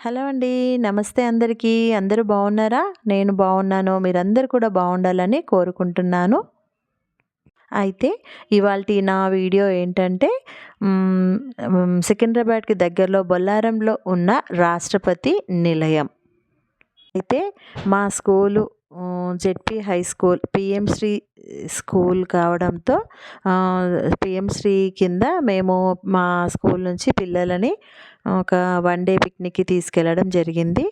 Hello అండి. నమస్తే అందరికీ. అందరూ బాగున్నారా? నేను బాగున్నాను. మీరందరూ కూడా బాగుండాలని కోరుకుంటున్నాను. అయితే ఇవాల్టి నా వీడియో ఏంటంటే సికింద్రాబాద్‌కి దగ్గరలో బొల్లారంలో ఉన్న రాష్ట్రపతి నిలయం. అయితే మా school ZP high school PM Shri school కావడంతో పీఎం శ్రీ కింద మేము మా స్కూల్ నుంచి పిల్లలని ఒక వన్ డే పిక్నిక్‌కి తీసుకెళ్ళడం జరిగింది.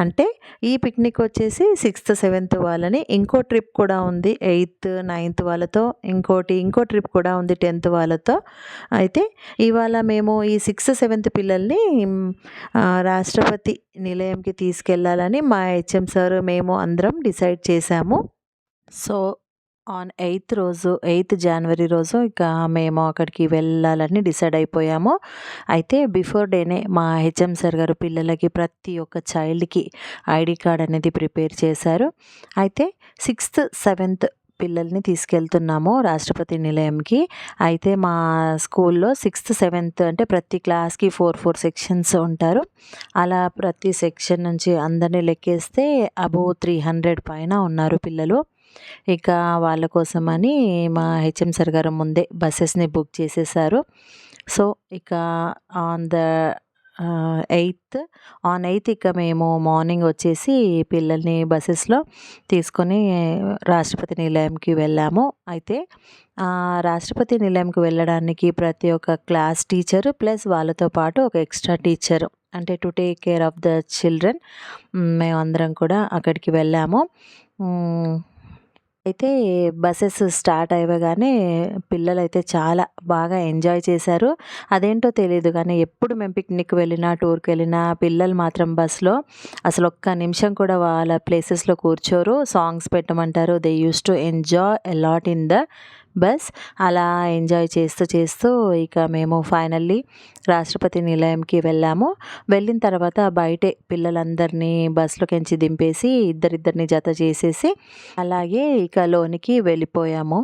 అంటే ఈ పిక్నిక్ వచ్చేసి సిక్స్త్, సెవెంత్ వాళ్ళని, ఇంకో ట్రిప్ కూడా ఉంది ఎయిత్, నైన్త్ వాళ్ళతో, ఇంకో ట్రిప్ కూడా ఉంది 10థ్ వాళ్ళతో. అయితే ఇవాళ మేము ఈ సిక్స్త్, సెవెంత్ పిల్లల్ని రాష్ట్రపతి నిలయంకి తీసుకెళ్ళాలని మా హెచ్ఎం సార్ మేము అందరం డిసైడ్ చేశాము. సో, ఆన్ 8th జనవరి రోజు ఇక మేము అక్కడికి వెళ్ళాలని డిసైడ్ అయిపోయాము. అయితే బిఫోర్ డేనే మా హెచ్ఎం సార్ గారు పిల్లలకి ప్రతి ఒక్క చైల్డ్‌కి ఐడీ కార్డ్ అనేది ప్రిపేర్ చేశారు. అయితే సిక్స్త్, సెవెంత్ పిల్లల్ని తీసుకెళ్తున్నాము రాష్ట్రపతి నిలయంకి. అయితే మా స్కూల్‌లో సిక్స్త్, సెవెంత్ అంటే ప్రతి క్లాస్‌కి 4 సెక్షన్స్ ఉంటారు. అలా ప్రతి సెక్షన్ నుంచి అందరిని లెక్కేస్తే అబోవ్ 300 పైన ఉన్నారు పిల్లలు. ఇక వాళ్ళ కోసమని మా హెచ్ఎం సార్ గారు ముందే బసెస్‌ని బుక్ చేసేసారు. సో, ఇక on the 8th on 8th ఇక మేము మార్నింగ్ వచ్చేసి పిల్లల్ని బసెస్‌లో తీసుకొని రాష్ట్రపతి నిలయంకి వెళ్ళాము. అయితే రాష్ట్రపతి నిలయంకి వెళ్ళడానికి ప్రతి ఒక్క క్లాస్ టీచరు ప్లస్ వాళ్ళతో పాటు ఒక ఎక్స్ట్రా టీచరు, అంటే to take care of the children, మేమందరం కూడా అక్కడికి వెళ్ళాము. అయితే బసెస్ స్టార్ట్ అవ్వగానే పిల్లలైతే చాలా బాగా ఎంజాయ్ చేశారు. అదేంటో తెలీదు కానీ ఎప్పుడు మేము పిక్నిక్ వెళ్ళినా, టూర్‌కి వెళ్ళినా పిల్లలు మాత్రం బస్‌లో అసలు ఒక్క నిమిషం కూడా వాళ్ళ ప్లేసెస్‌లో కూర్చోరు. సాంగ్స్ పెట్టమంటారు. They used to enjoy a lot in the bus. అలా ఎంజాయ్ చేస్తూ ఇక మేము ఫైనల్లీ రాష్ట్రపతి నిలయంకి వెళ్ళాము. వెళ్ళిన తర్వాత బయటే పిల్లలందరినీ బస్‌లోకించి దింపేసి ఇద్దరిద్దరిని జత చేసేసి అలాగే ఇక లోనికి వెళ్ళిపోయాము.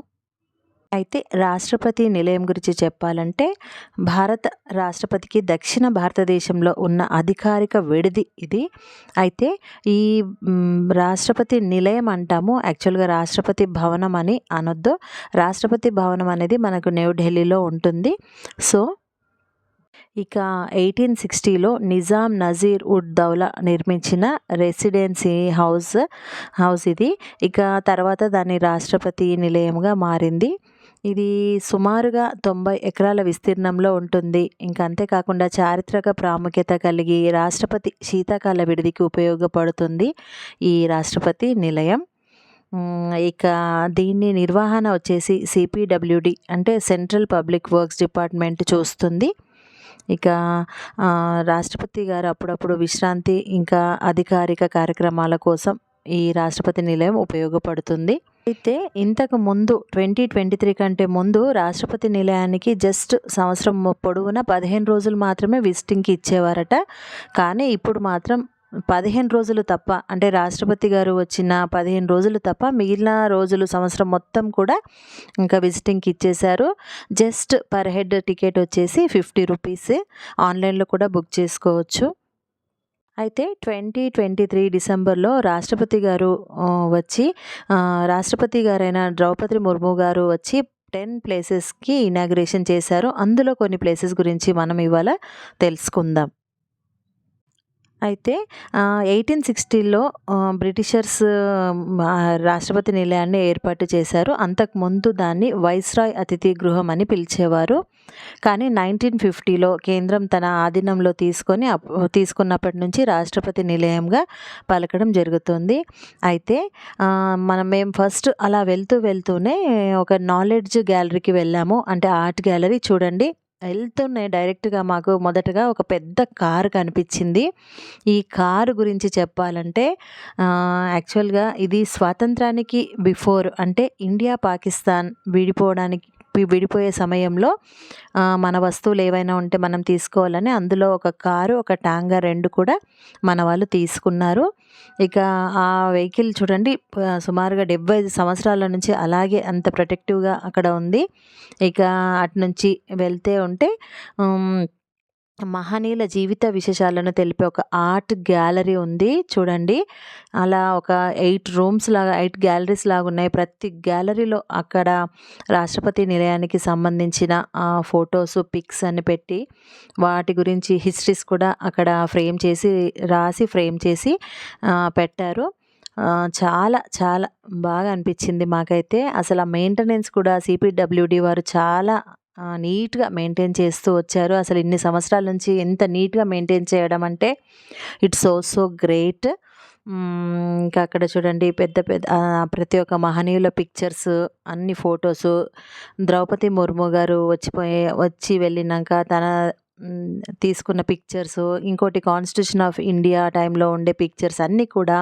అయితే రాష్ట్రపతి నిలయం గురించి చెప్పాలంటే భారత రాష్ట్రపతికి దక్షిణ భారతదేశంలో ఉన్న అధికారిక విడిది ఇది. అయితే ఈ రాష్ట్రపతి నిలయం అంటాము. యాక్చువల్‌గా రాష్ట్రపతి భవనం అని అనొద్దు. రాష్ట్రపతి భవనం అనేది మనకు న్యూఢిల్లీలో ఉంటుంది. సో, ఇక 1860లో నిజాం నజీర్ ఉడ్ దౌలా నిర్మించిన రెసిడెన్సీ హౌస్ ఇది. ఇక తర్వాత దాన్ని రాష్ట్రపతి నిలయంగా మారింది. ఇది సుమారుగా 90 ఎకరాల విస్తీర్ణంలో ఉంటుంది. ఇంకా అంతేకాకుండా చారిత్రక ప్రాముఖ్యత కలిగి రాష్ట్రపతి శీతాకాల విడిదికి ఉపయోగపడుతుంది ఈ రాష్ట్రపతి నిలయం. ఇక దీన్ని నిర్వహణ వచ్చేసి సిపిడబ్ల్యూడి అంటే సెంట్రల్ పబ్లిక్ వర్క్స్ డిపార్ట్మెంట్ చూస్తుంది. ఇక రాష్ట్రపతి గారు అప్పుడప్పుడు విశ్రాంతి, ఇంకా అధికారిక కార్యక్రమాల కోసం ఈ రాష్ట్రపతి నిలయం ఉపయోగపడుతుంది. అయితే ఇంతకు ముందు 2023 కంటే ముందు రాష్ట్రపతి నిలయానికి జస్ట్ సంవత్సరం పొడవునా 15 రోజులు మాత్రమే విజిటింగ్‌కి ఇచ్చేవారట. కానీ ఇప్పుడు మాత్రం 15 రోజులు తప్ప, అంటే రాష్ట్రపతి గారు వచ్చిన 15 రోజులు తప్ప మిగిలిన రోజులు సంవత్సరం మొత్తం కూడా ఇంకా విజిటింగ్‌కి ఇచ్చేశారు. జస్ట్ పర్ హెడ్ టికెట్ వచ్చేసి 50 రూపీస్. ఆన్‌లైన్‌లో కూడా బుక్ చేసుకోవచ్చు. అయితే 2023 డిసెంబర్‌లో రాష్ట్రపతి గారు వచ్చి రాష్ట్రపతి గారైన ద్రౌపది ముర్ము గారు వచ్చి 10 ప్లేసెస్‌కి ఇనాగ్రేషన్ చేశారు. అందులో కొన్ని ప్లేసెస్ గురించి మనం ఇవాళ తెలుసుకుందాం. అయితే 1860లో బ్రిటిషర్స్ రాష్ట్రపతి నిలయాన్ని ఏర్పాటు చేశారు. అంతకుముందు దాన్ని వైస్రాయ్ అతిథి గృహం అని పిలిచేవారు. కానీ 1950లో కేంద్రం తన ఆధీనంలో తీసుకున్నప్పటి నుంచి రాష్ట్రపతి నిలయంగా పలకడం జరుగుతుంది. అయితే మేము ఫస్ట్ అలా వెళ్తూనే ఒక నాలెడ్జ్ గ్యాలరీకి వెళ్ళాము. అంటే ఆర్ట్ గ్యాలరీ చూడండి. వెళ్తూనే డైరెక్ట్‌గా మాకు మొదటగా ఒక పెద్ద కారు కనిపించింది. ఈ కారు గురించి చెప్పాలంటే యాక్చువల్‌గా ఇది స్వాతంత్రానికి బిఫోర్, అంటే ఇండియా, పాకిస్తాన్ విడిపోయే సమయంలో మన వస్తువులు ఏవైనా ఉంటే మనం తీసుకోవాలని అందులో ఒక కారు, ఒక టాంగా 2 కూడా మన వాళ్ళు తీసుకున్నారు. ఇక ఆ వెహికల్ చూడండి, సుమారుగా 75 సంవత్సరాల నుంచి అలాగే అంత ప్రొటెక్టివ్‌గా అక్కడ ఉంది. ఇక అటు నుంచి వెళ్తే ఉంటే మహనీయుల జీవిత విశేషాలను తెలిపే ఒక ఆర్ట్ గ్యాలరీ ఉంది చూడండి. అలా ఒక 8 రూమ్స్ లాగా 8 గ్యాలరీస్ లాగున్నాయి. ప్రతి గ్యాలరీలో అక్కడ రాష్ట్రపతి నిలయానికి సంబంధించిన ఫోటోసు, పిక్స్ అని పెట్టి వాటి గురించి హిస్టరీస్ కూడా అక్కడ ఫ్రేమ్ చేసి పెట్టారు. చాలా చాలా బాగా అనిపించింది మాకైతే. అసలు ఆ మెయింటెనెన్స్ కూడా సీపీడబ్ల్యూడీ వారు చాలా నీట్‌గా మెయింటైన్ చేస్తూ వచ్చారు. అసలు ఇన్ని సంవత్సరాల నుంచి ఎంత నీట్‌గా మెయింటైన్ చేయడం అంటే ఇట్స్ సో గ్రేట్. ఇంకా అక్కడ చూడండి పెద్ద పెద్ద ప్రతి ఒక్క మహనీయుల పిక్చర్స్, అన్ని ఫోటోసు, ద్రౌపది ముర్ము గారు వచ్చి వెళ్ళినాక తన తీసుకున్న పిక్చర్సు, ఇంకోటి కాన్స్టిట్యూషన్ ఆఫ్ ఇండియా టైంలో ఉండే పిక్చర్స్ అన్నీ కూడా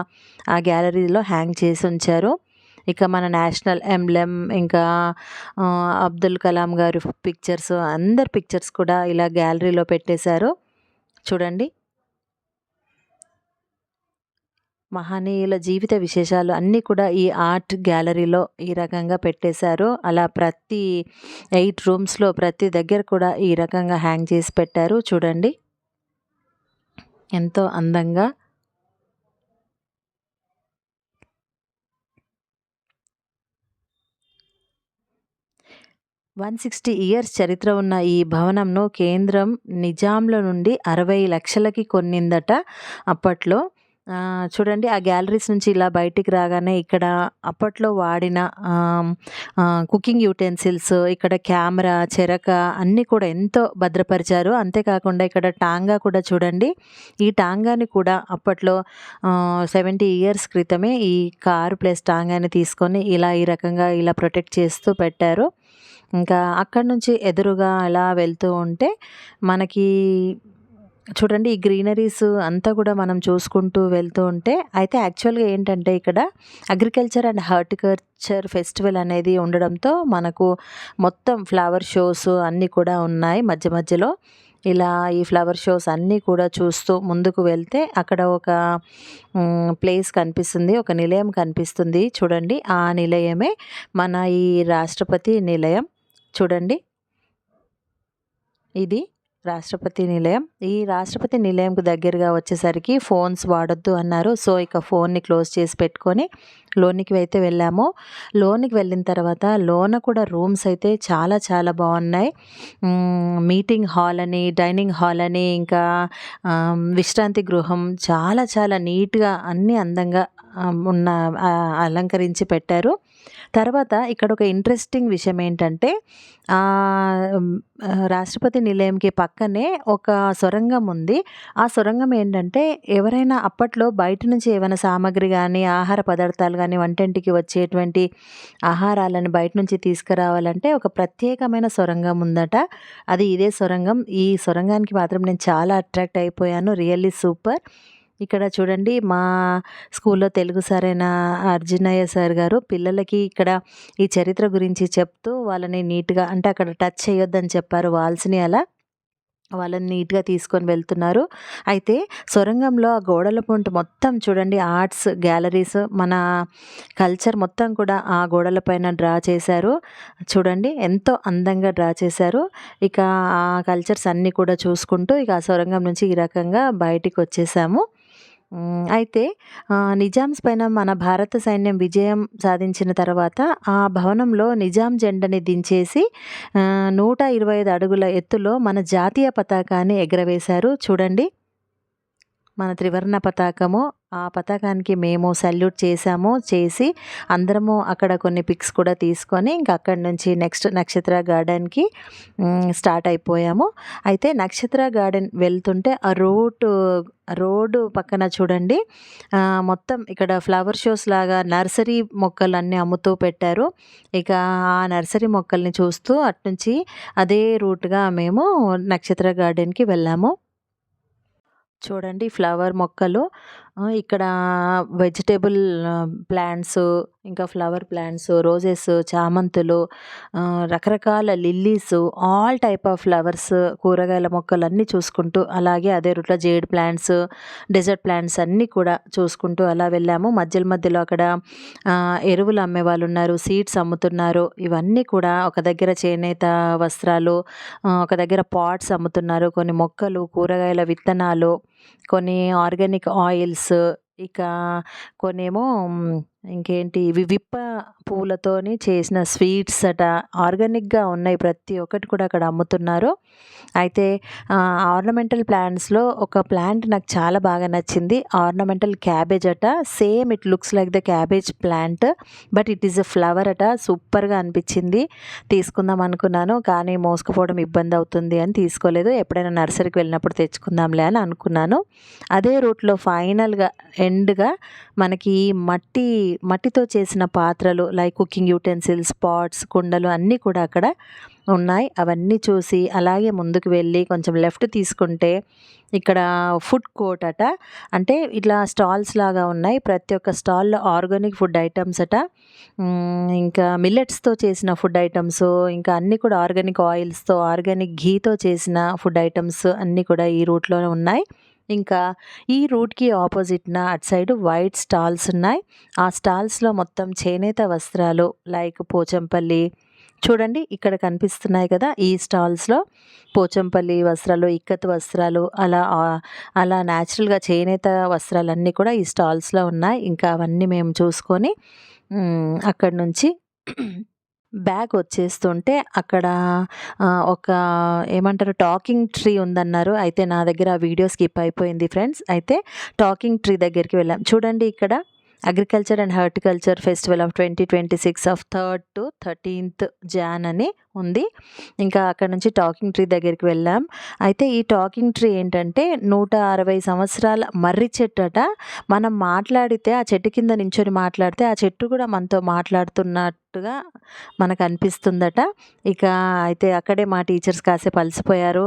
ఆ గ్యాలరీలో హ్యాంగ్ చేసి ఉంచారు. ఇక మన నేషనల్ ఎంబ్లెమ్, ఇంకా అబ్దుల్ కలాం గారి పిక్చర్స్, అందరి పిక్చర్స్ కూడా ఇలా గ్యాలరీలో పెట్టేశారు. చూడండి. మహనీయుల జీవిత విశేషాలు అన్నీ కూడా ఈ ఆర్ట్ గ్యాలరీలో ఈ రకంగా పెట్టేశారు. అలా ప్రతి 8 రూమ్స్‌లో ప్రతి దగ్గర కూడా ఈ రకంగా హ్యాంగ్ చేసి పెట్టారు. చూడండి. ఎంతో అందంగా. 160 ఇయర్స్ చరిత్ర ఉన్న ఈ భవనంను కేంద్రం నిజాంల నుండి 60 లక్షలకి కొన్నిందట అప్పట్లో. చూడండి ఆ గ్యాలరీస్ నుంచి ఇలా బయటికి రాగానే ఇక్కడ అప్పట్లో వాడిన కుకింగ్ యుటెన్సిల్స్, ఇక్కడ కెమెరా, చెరక అన్నీ కూడా ఎంతో భద్రపరిచారు. అంతేకాకుండా ఇక్కడ టాంగా కూడా చూడండి. ఈ టాంగాని కూడా అప్పట్లో 70 ఇయర్స్ క్రితమే ఈ కారు ప్లస్ టాంగాని తీసుకొని ఈ రకంగా ఇలా ప్రొటెక్ట్ చేస్తూ పెట్టారు. ఇంకా అక్కడి నుంచి ఎదురుగా అలా వెళ్తూ ఉంటే మనకి చూడండి ఈ గ్రీనరీస్ అంతా కూడా మనం చూసుకుంటూ వెళ్తూ ఉంటే అయితే యాక్చువల్‌గా ఏంటంటే ఇక్కడ అగ్రికల్చర్ అండ్ హార్టికల్చర్ ఫెస్టివల్ అనేది ఉండడంతో మనకు మొత్తం ఫ్లవర్ షోస్ అన్నీ కూడా ఉన్నాయి మధ్య మధ్యలో. ఇలా ఈ ఫ్లవర్ షోస్ అన్నీ కూడా చూస్తూ ముందుకు వెళ్తే అక్కడ ఒక ప్లేస్ కనిపిస్తుంది. ఒక నిలయం కనిపిస్తుంది చూడండి. ఆ నిలయమే మన ఈ రాష్ట్రపతి నిలయం. చూడండి. ఇది రాష్ట్రపతి నిలయం. ఈ రాష్ట్రపతి నిలయంకు దగ్గరగా వచ్చేసరికి ఫోన్స్ వాడొద్దు అన్నారు. సో, ఇక ఫోన్‌ని క్లోజ్ చేసి పెట్టుకొని లోనికి అయితే వెళ్ళాము. లోనికి వెళ్ళిన తర్వాత లోన కూడా రూమ్స్ అయితే చాలా చాలా బాగున్నాయి. మీటింగ్ హాల్ అని, డైనింగ్ హాల్ అని, ఇంకా విశ్రాంతి గృహం చాలా చాలా నీట్‌గా అన్నీ అందంగా అలంకరించి పెట్టారు. తర్వాత ఇక్కడ ఒక ఇంట్రెస్టింగ్ విషయం ఏంటంటే రాష్ట్రపతి నిలయంకి పక్కనే ఒక సొరంగం ఉంది. ఆ సొరంగం ఏంటంటే ఎవరైనా అప్పట్లో బయట నుంచి ఏమైనా సామాగ్రి గానీ, ఆహార పదార్థాలు గానీ, వంటింటికి వచ్చేటువంటి ఆహారాలను బయట నుంచి తీసుకురావాలంటే ఒక ప్రత్యేకమైన సొరంగం ఉందట. అది ఇదే సొరంగం. ఈ సొరంగానికి మాత్రం నేను చాలా అట్రాక్ట్ అయిపోయాను. Really super. ఇక్కడ చూడండి మా స్కూల్లో తెలుగు సారైన అర్జునయ్య సార్ గారు పిల్లలకి ఇక్కడ ఈ చరిత్ర గురించి చెప్తూ వాళ్ళని నీట్‌గా అంటే అక్కడ టచ్ చేయొద్దని చెప్పారు వాల్స్‌ని అలా. వాళ్ళని నీట్‌గా తీసుకొని వెళ్తున్నారు. అయితే సొరంగంలో ఆ గోడల పొంట మొత్తం చూడండి ఆర్ట్స్ గ్యాలరీస్ మన కల్చర్ మొత్తం కూడా ఆ గోడల పైన డ్రా చేశారు. చూడండి ఎంతో అందంగా డ్రా చేశారు. ఇక ఆ కల్చర్స్ అన్నీ కూడా చూసుకుంటూ ఇక ఆ సొరంగం నుంచి ఈ రకంగా బయటికొచ్చేసాము. అయితే నిజామ్స్ పైన మన భారత సైన్యం విజయం సాధించిన తర్వాత ఆ భవనంలో నిజాం జెండాని దించేసి 125 అడుగుల ఎత్తులో మన జాతీయ పతాకాన్ని ఎగరవేశారు. చూడండి. మన త్రివర్ణ పతాకము. ఆ పతాకానికి మేము సల్యూట్ చేసి అందరము అక్కడ కొన్ని పిక్స్ కూడా తీసుకొని ఇంక అక్కడి నుంచి నెక్స్ట్ నక్షత్ర గార్డెన్‌కి స్టార్ట్ అయిపోయాము. అయితే నక్షత్ర గార్డెన్ వెళ్తుంటే ఆ రోడ్డు పక్కన చూడండి మొత్తం ఇక్కడ ఫ్లవర్ షోస్ లాగా నర్సరీ మొక్కలన్నీ అమ్ముతూ పెట్టారు. ఇక ఆ నర్సరీ మొక్కల్ని చూస్తూ అటునుంచి అదే రూట్‌గా మేము నక్షత్ర గార్డెన్‌కి వెళ్ళాము. చూడండి ఫ్లవర్ మొక్కలు ఇక్కడ వెజిటబుల్ ప్లాంట్స్, ఇంకా ఫ్లవర్ ప్లాంట్స్, రోజెస్, చామంతులు, రకరకాల lilies, all type of flowers, కూరగాయల మొక్కలన్నీ చూసుకుంటూ, అలాగే అదే రూట్‌లో జేడ్ ప్లాంట్స్, డెజర్ట్ ప్లాంట్స్ అన్నీ కూడా చూసుకుంటూ అలా వెళ్ళాము. మధ్యలో అక్కడ ఎరువులు అమ్మేవాళ్ళున్నారు, సీడ్స్ అమ్ముతున్నారు. ఇవన్నీ కూడా ఒక దగ్గర చేనేత వస్త్రాలు, ఒక దగ్గర పాట్స్ అమ్ముతున్నారు. కొన్ని మొక్కలు, కూరగాయల విత్తనాలు, కొన్ని ఆర్గానిక్ ఆయిల్స్, ఇక కొన్నేమో ఇంకేంటి ఇవి విప్ప పువ్వులతోని చేసిన స్వీట్స్ అట. ఆర్గానిక్‌గా ఉన్నాయి. ప్రతి ఒక్కటి కూడా అక్కడ అమ్ముతున్నారు. అయితే ఆర్నమెంటల్ ప్లాంట్స్‌లో ఒక ప్లాంట్ నాకు చాలా బాగా నచ్చింది. ఆర్నమెంటల్ క్యాబేజ్ అట. Same it looks like the cabbage plant. But it is a flower అట. సూపర్‌గా అనిపించింది. తీసుకుందాం అనుకున్నాను. కానీ మోసుకుపోవడం ఇబ్బంది అవుతుంది అని తీసుకోలేదు. ఎప్పుడైనా నర్సరీకి వెళ్ళినప్పుడు తెచ్చుకుందాంలే అని అనుకున్నాను. అదే రూట్‌లో ఫైనల్‌గా ఎండ్‌గా మనకి మట్టితో చేసిన పాత్రలు లైక్ కుకింగ్ యుటెన్సిల్స్, పాట్స్, కుండలు అన్నీ కూడా అక్కడ ఉన్నాయి. అవన్నీ చూసి అలాగే ముందుకు వెళ్ళి కొంచెం లెఫ్ట్ తీసుకుంటే ఇక్కడ ఫుడ్ కోర్ట్ అట. అంటే ఇట్లా స్టాల్స్ లాగా ఉన్నాయి. ప్రతి ఒక్క స్టాల్‌లో ఆర్గానిక్ ఫుడ్ ఐటెమ్స్ అట. ఇంకా మిల్లెట్స్‌తో చేసిన ఫుడ్ ఐటెమ్స్, ఇంకా అన్నీ కూడా ఆర్గానిక్ ఆయిల్స్‌తో, ఆర్గానిక్ ఘీతో చేసిన ఫుడ్ ఐటెమ్స్ అన్నీ కూడా ఈ రూట్‌లోనే ఉన్నాయి. ఇంకా ఈ రూట్‌కి ఆపోజిట్‌న అటు సైడు వైట్ స్టాల్స్ ఉన్నాయి. ఆ స్టాల్స్‌లో మొత్తం చేనేత వస్త్రాలు లైక్ పోచంపల్లి, చూడండి ఇక్కడ కనిపిస్తున్నాయి కదా! ఈ స్టాల్స్‌లో పోచంపల్లి వస్త్రాలు, ఇక్కత్ వస్త్రాలు అలా న్యాచురల్‌గా చేనేత వస్త్రాలన్నీ కూడా ఈ స్టాల్స్‌లో ఉన్నాయి. ఇంకా అవన్నీ మేము చూసుకొని అక్కడి నుంచి బ్యాక్ వచ్చేస్తుంటే అక్కడ ఒక ఏమంటారు టాకింగ్ ట్రీ ఉందన్నారు. అయితే నా దగ్గర ఆ వీడియో స్కిప్ అయిపోయింది ఫ్రెండ్స్. అయితే టాకింగ్ ట్రీ దగ్గరికి వెళ్ళాం. చూడండి ఇక్కడ agriculture and horticulture festival of 2026 of 3rd to 13th Jan అని ఉంది. ఇంకా అక్కడ నుంచి టాకింగ్ ట్రీ దగ్గరికి వెళ్ళాం. అయితే ఈ టాకింగ్ ట్రీ ఏంటంటే 160 సంవత్సరాల మర్రి చెట్టు అట. మనం మాట్లాడితే ఆ చెట్టు కింద నించొని మాట్లాడితే ఆ చెట్టు కూడా మనతో మాట్లాడుతున్నట్టుగా మనకు అనిపిస్తుందట. ఇక అయితే అక్కడే మా టీచర్స్ కాసేపు అలసిపోయారు.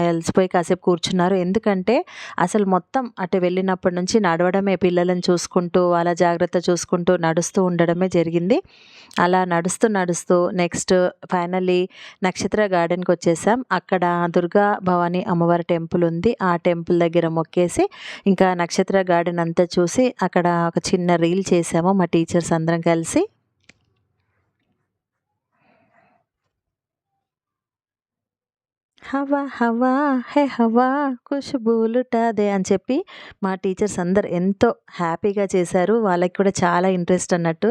అలసిపోయి కాసేపు కూర్చున్నారు. ఎందుకంటే అసలు మొత్తం అటు వెళ్ళినప్పటి నుంచి నడవడమే, పిల్లలను చూసుకుంటూ వాళ్ళ జాగ్రత్త చూసుకుంటూ నడుస్తూ ఉండడమే జరిగింది. అలా నడుస్తూ నెక్స్ట్ ఫైనల్లీ నక్షత్ర గార్డెన్‌కి వచ్చేసాం. అక్కడ దుర్గా భవాని అమ్మవారి టెంపుల్ ఉంది. ఆ టెంపుల్ దగ్గర మొక్కేసి ఇంకా నక్షత్ర గార్డెన్ అంతా చూసి అక్కడ ఒక చిన్న రీల్ చేసాము మా టీచర్స్ అందరం కలిసి. హవా హవా హే హవా ఖుష్బూలుటాదే అని చెప్పి మా టీచర్స్ అందరూ ఎంతో హ్యాపీగా చేశారు. వాళ్ళకి కూడా చాలా ఇంట్రెస్ట్ అన్నట్టు.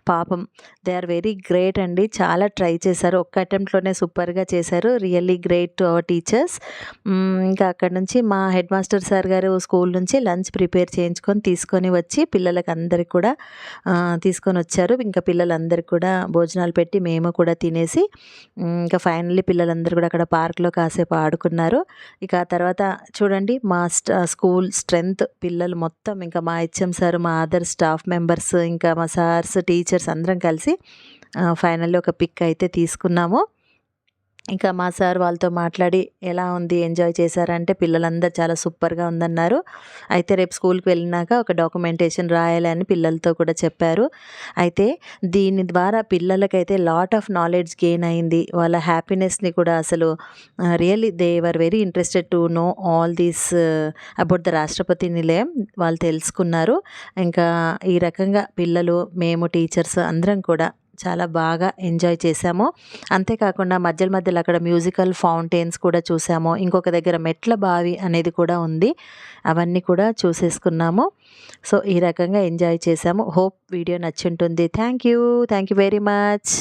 పాపం దే ఆర్ వెరీ గ్రేట్ అండి. చాలా ట్రై చేశారు. ఒక్క అటెంప్ట్‌లోనే సూపర్‌గా చేశారు. Really great to our teachers. ఇంకా అక్కడి నుంచి మా హెడ్ మాస్టర్ సార్ గారు స్కూల్ నుంచి లంచ్ ప్రిపేర్ చేయించుకొని తీసుకొని వచ్చి పిల్లలకి అందరికి కూడా తీసుకొని వచ్చారు. ఇంకా పిల్లలందరికీ కూడా భోజనాలు పెట్టి మేము కూడా తినేసి ఇంకా ఫైనల్లీ పిల్లలందరూ కూడా అక్కడ పార్క్‌లో కాసేపు ఆడుకున్నారు. ఇక ఆ తర్వాత చూడండి మా స్కూల్ స్ట్రెంత్ పిల్లలు మొత్తం ఇంకా మా హెచ్ఎం సార్, మా అదర్ స్టాఫ్ మెంబర్స్, ఇంకా మా సార్స్, టీచర్స్ అందరం కలిసి ఫైనల్లీ ఒక పిక్ అయితే తీసుకున్నాము. ఇంకా మా సార్ వాళ్ళతో మాట్లాడి ఎలా ఉంది, ఎంజాయ్ చేశారా అంటే పిల్లలందరూ చాలా సూపర్‌గా ఉందన్నారు. అయితే రేపు స్కూల్‌కి వెళ్ళినాక ఒక డాక్యుమెంటేషన్ రాయాలి అని పిల్లలతో కూడా చెప్పారు. అయితే దీని ద్వారా పిల్లలకైతే లాట్ ఆఫ్ నాలెడ్జ్ గెయిన్ అయింది. వాళ్ళ హ్యాపీనెస్‌ని కూడా అసలు really they were very interested to know all these about the రాష్ట్రపతి నిలయం. వాళ్ళు తెలుసుకున్నారు. ఇంకా ఈ రకంగా పిల్లలు, మేము టీచర్స్ అందరం కూడా చాలా బాగా ఎంజాయ్ చేశాము. అంతేకాకుండా మధ్యలో అక్కడ మ్యూజికల్ ఫౌంటైన్స్ కూడా చూసాము. ఇంకొక దగ్గర మెట్ల బావి అనేది కూడా ఉంది. అవన్నీ కూడా చూసేసుకున్నాము. సో, ఈ రకంగా ఎంజాయ్ చేశాము. హోప్ వీడియో నచ్చుంటుంది. Thank you. Thank you very much.